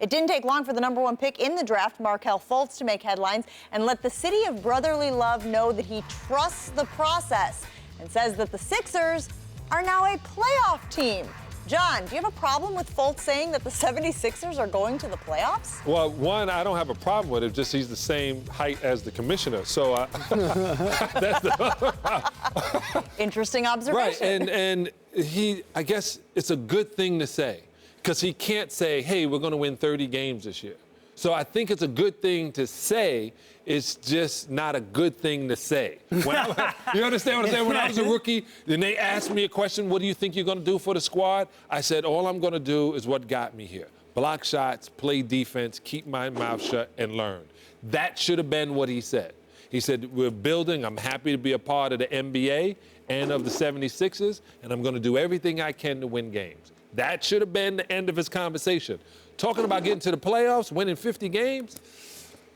It didn't take long for the #1 pick in the draft, Markelle Fultz, to make headlines and let the city of brotherly love know that he trusts the process and says that the Sixers are now a playoff team. John, do you have a problem with Fultz saying that the 76ers are going to the playoffs? Well, one, I don't have a problem with it, just he's the same height as the commissioner. So that's the Interesting observation. Right, and he, I guess it's a good thing to say, because he can't say, hey, we're going to win 30 games this year. So I think it's a good thing to say. It's just not a good thing to say. You understand what I'm saying? When I was a rookie, and they asked me a question, what do you think you're going to do for the squad? I said, all I'm going to do is what got me here. Block shots, play defense, keep my mouth shut, and learn. That should have been what he said. He said, we're building. I'm happy to be a part of the NBA and of the 76ers, and I'm going to do everything I can to win games. That should have been the end of his conversation. Talking about getting to the playoffs, winning 50 games,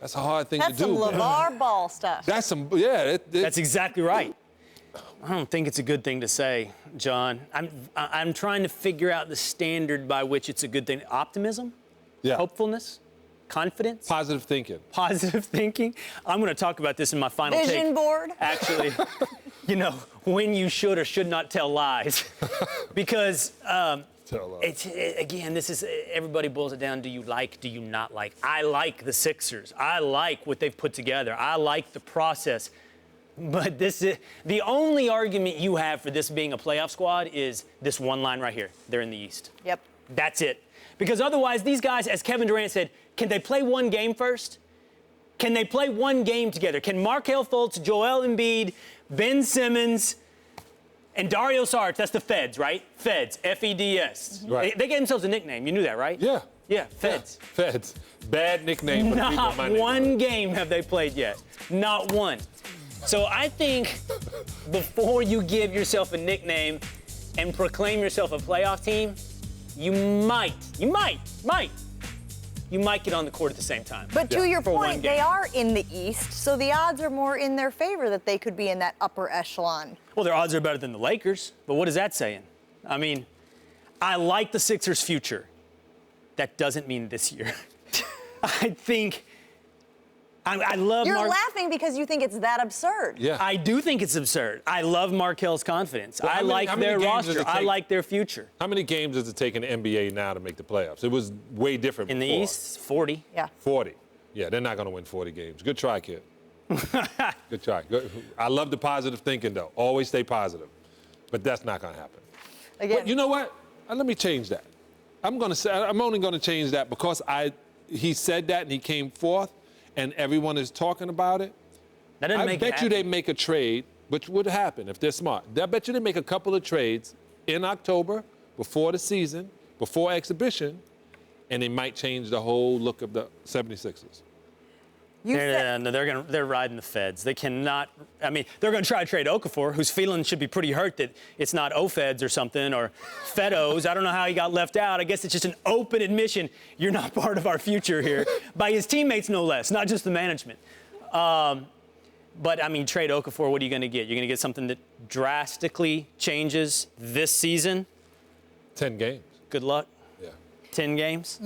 that's a hard thing to do. That's some LeVar Ball stuff. That's some, yeah. That's exactly right. I don't think it's a good thing to say, John. I'm trying to figure out the standard by which it's a good thing. Optimism? Yeah. Hopefulness? Confidence? Positive thinking. Positive thinking? I'm going to talk about this in my final take. Vision board? Actually, you know, when you should or should not tell lies. Because again, this is, everybody boils it down, do you not like? I like the Sixers. I like what they've put together. I like the process. But this is, the only argument you have for this being a playoff squad is this one line right here. They're in the East. Yep. That's it. Because otherwise, these guys, as Kevin Durant said, can they play one game first? Can they play one game together? Can Markelle Fultz, Joel Embiid, Ben Simmons, and Dario Saric, that's the Feds, right? Feds, F-E-D-S. Right. They gave themselves a nickname. You knew that, right? Yeah. Yeah, Feds. Yeah. Feds. Bad nickname. For Not people one game have they played yet. Not one. So I think before you give yourself a nickname and proclaim yourself a playoff team, you might get on the court at the same time. But to your point, they are in the East, so the odds are more in their favor that they could be in that upper echelon. Well, their odds are better than the Lakers, but what is that saying? I mean, I like the Sixers' future. That doesn't mean this year. I think I love. You're laughing because you think it's that absurd. Yeah. I do think it's absurd. I love Markelle's confidence. Well, I like their roster. I like their future. How many games does it take in the NBA now to make the playoffs? It was way different in before. The East, 40. Yeah. 40. Yeah, they're not going to win 40 games. Good try, kid. Good try. Good. I love the positive thinking, though. Always stay positive. But that's not going to happen. Again. But you know what? Let me change that. I'm only going to change that because he said that and he came forth and everyone is talking about it. That doesn't make it happen. I bet you they make a trade, which would happen if they're smart. I bet you they make a couple of trades in October, before the season, before exhibition, and they might change the whole look of the 76ers. They're riding the Feds. They cannot. I mean, they're going to try to trade Okafor, whose feelings should be pretty hurt that it's not O-Feds or something, or Fedos. I don't know how he got left out. I guess it's just an open admission. You're not part of our future here, by his teammates no less, not just the management. But I mean, trade Okafor. What are you going to get? You're going to get something that drastically changes this season. 10 games. Good luck. Yeah. 10 games.